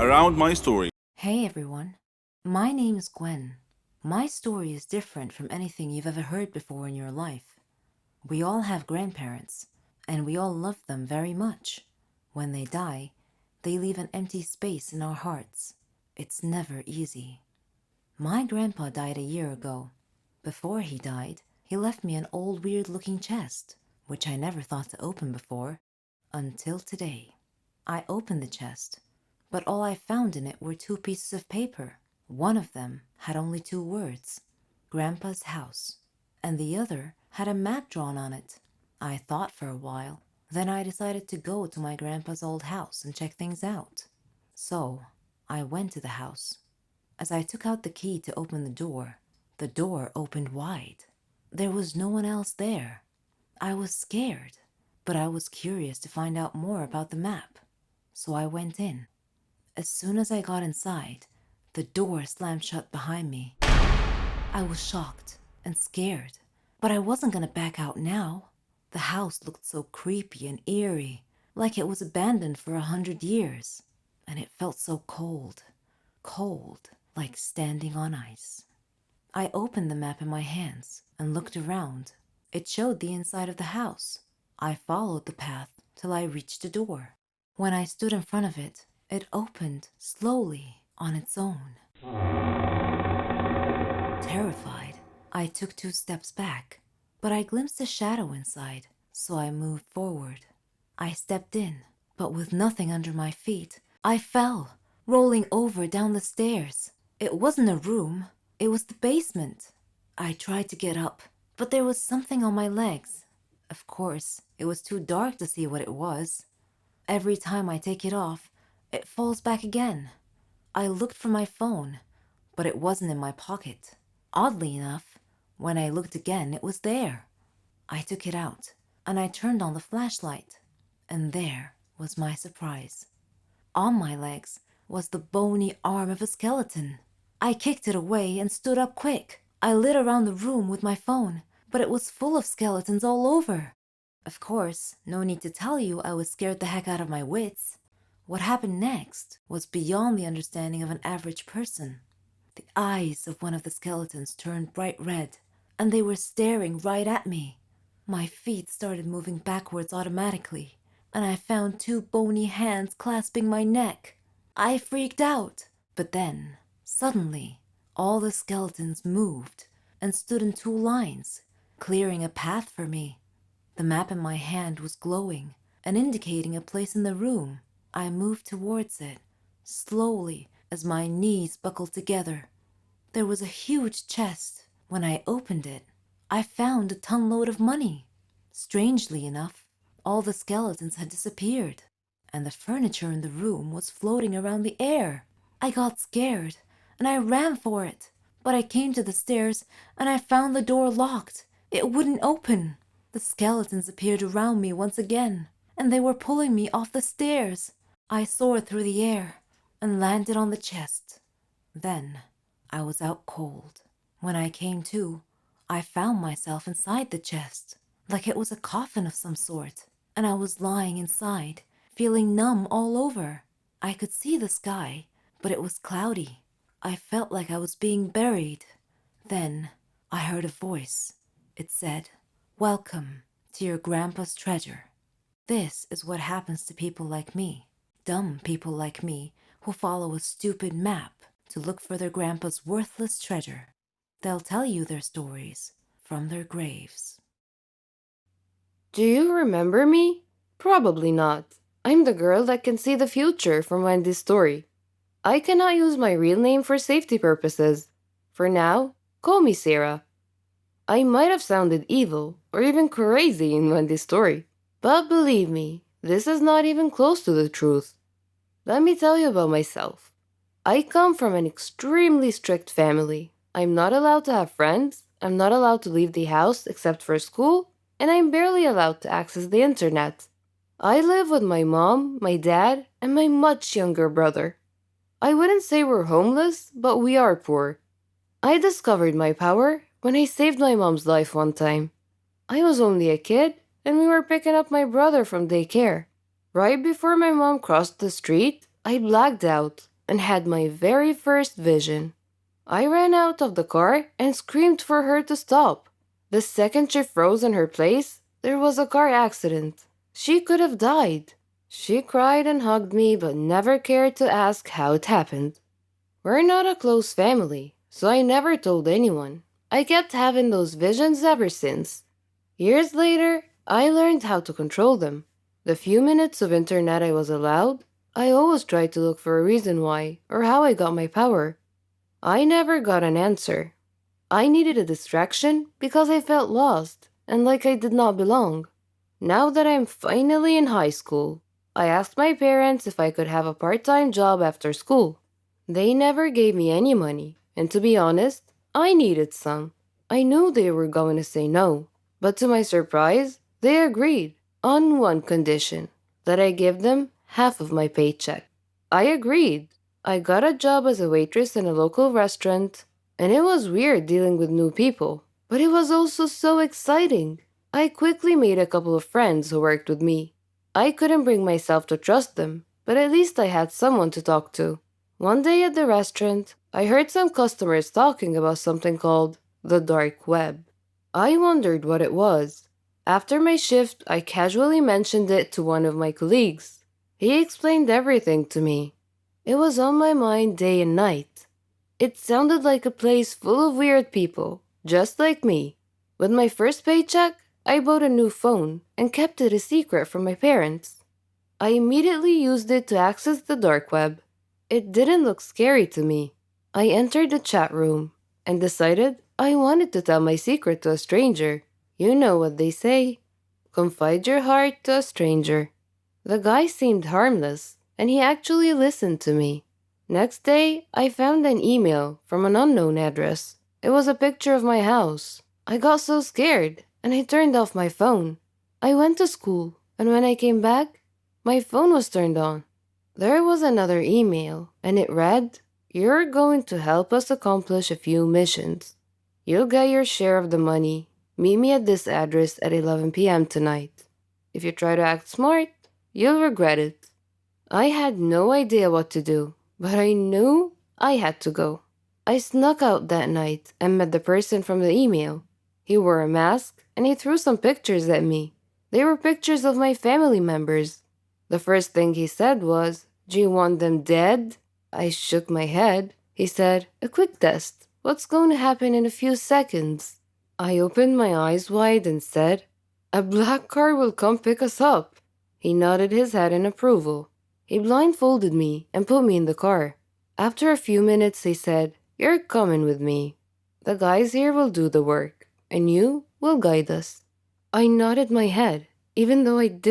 around my story. Hey everyone, my name is Gwen. My story is different from anything you've ever heard before in your life. We all have grandparents, and we all love them very much. When they die, they leave an empty space in our hearts. It's never easy. My grandpa died a year ago. Before he died, he left me an old weird looking chest, which I never thought to open before, until today. I opened the chest, but all I found in it were two pieces of paper. One of them had only two words, Grandpa's house, and the other had a map drawn on it. I thought for a while, then I decided to go to my grandpa's old house and check things out. So, I went to the house. As I took out the key to open the door opened wide. There was no one else there. I was scared, but I was curious to find out more about the map. So I went in. As soon as I got inside, the door slammed shut behind me. I was shocked and scared, but I wasn't gonna back out now. The house looked so creepy and eerie, like it was abandoned for 100 years, and it felt so cold, cold, like standing on ice. I opened the map in my hands and looked around. It showed the inside of the house. I followed the path till I reached the door. When I stood in front of it, it opened slowly on its own. Terrified, I took 2 steps back, but I glimpsed a shadow inside, so I moved forward. I stepped in, but with nothing under my feet, I fell, rolling over down the stairs. It wasn't a room, it was the basement. I tried to get up, but there was something on my legs. Of course, it was too dark to see what it was. Every time I take it off, it falls back again. I looked for my phone, but it wasn't in my pocket. Oddly enough, when I looked again, it was there. I took it out, and I turned on the flashlight, and there was my surprise. On my legs was the bony arm of a skeleton. I kicked it away and stood up quick. I lit around the room with my phone, but it was full of skeletons all over. Of course, no need to tell you I was scared the heck out of my wits. What happened next was beyond the understanding of an average person. The eyes of one of the skeletons turned bright red, and they were staring right at me. My feet started moving backwards automatically, and I found two bony hands clasping my neck. I freaked out, but then, suddenly, all the skeletons moved and stood in 2 lines, clearing a path for me. The map in my hand was glowing and indicating a place in the room. I moved towards it, slowly, as my knees buckled together. There was a huge chest. When I opened it, I found a ton-load of money. Strangely enough, all the skeletons had disappeared, and the furniture in the room was floating around the air. I got scared, and I ran for it, but I came to the stairs, and I found the door locked. It wouldn't open. The skeletons appeared around me once again, and they were pulling me off the stairs. I soared through the air and landed on the chest. Then I was out cold. When I came to, I found myself inside the chest, like it was a coffin of some sort, and I was lying inside, feeling numb all over. I could see the sky, but it was cloudy. I felt like I was being buried. Then I heard a voice. It said, "Welcome to your grandpa's treasure." This is what happens to people like me, dumb people like me who follow a stupid map to look for their grandpa's worthless treasure. They'll tell you their stories from their graves. Do you remember me? Probably not. I'm the girl that can see the future from Wendy's story. I cannot use my real name for safety purposes. For now, call me Sarah. I might have sounded evil or even crazy in Wendy's story, but believe me, this is not even close to the truth. Let me tell you about myself. I come from an extremely strict family. I'm not allowed to have friends, I'm not allowed to leave the house except for school, and I'm barely allowed to access the internet. I live with my mom, my dad, and my much younger brother. I wouldn't say we're homeless, but we are poor. I discovered my power when I saved my mom's life one time. I was only a kid, and we were picking up my brother from daycare. Right before my mom crossed the street, I blacked out. and had my very first vision. I ran out of the car and screamed for her to stop. The second she froze in her place, there was a car accident. She could have died. She cried and hugged me but never cared to ask how it happened. We're not a close family, so I never told anyone. I kept having those visions ever since. Years later, I learned how to control them. The few minutes of internet I was allowed, I always tried to look for a reason why or how I got my power. I never got an answer. I needed a distraction because I felt lost and like I did not belong. Now that I'm finally in high school, I asked my parents if I could have a part-time job after school. They never gave me any money, and to be honest, I needed some. I knew they were going to say no, but to my surprise, they agreed on one condition, that I give them half of my paycheck. I agreed. I got a job as a waitress in a local restaurant, and it was weird dealing with new people, but it was also so exciting. I quickly made a couple of friends who worked with me. I couldn't bring myself to trust them, but at least I had someone to talk to. One day at the restaurant, I heard some customers talking about something called the dark web. I wondered what it was. After my shift, I casually mentioned it to one of my colleagues. He explained everything to me. It was on my mind day and night. It sounded like a place full of weird people, just like me. With my first paycheck, I bought a new phone and kept it a secret from my parents. I immediately used it to access the dark web. It didn't look scary to me. I entered the chat room and decided I wanted to tell my secret to a stranger. You know what they say. Confide your heart to a stranger. The guy seemed harmless, and he actually listened to me. Next day, I found an email from an unknown address. It was a picture of my house. I got so scared, and I turned off my phone. I went to school, and when I came back, my phone was turned on. There was another email, and it read, "You're going to help us accomplish a few missions. You'll get your share of the money. Meet me at this address at 11 p.m. tonight. If you try to act smart, you'll regret it." I had no idea what to do, but I knew I had to go. I snuck out that night and met the person from the email. He wore a mask, and he threw some pictures at me. They were pictures of my family members. The first thing he said was, "Do you want them dead?" I shook my head. He said, "A quick test. What's going to happen in a few seconds?" I opened my eyes wide and said, "A black car will come pick us up." He nodded his head in approval. He blindfolded me and put me in the car. After a few minutes, he said, "You're coming with me. The guys here will do the work, and you will guide us." I nodded my head, even though I didn't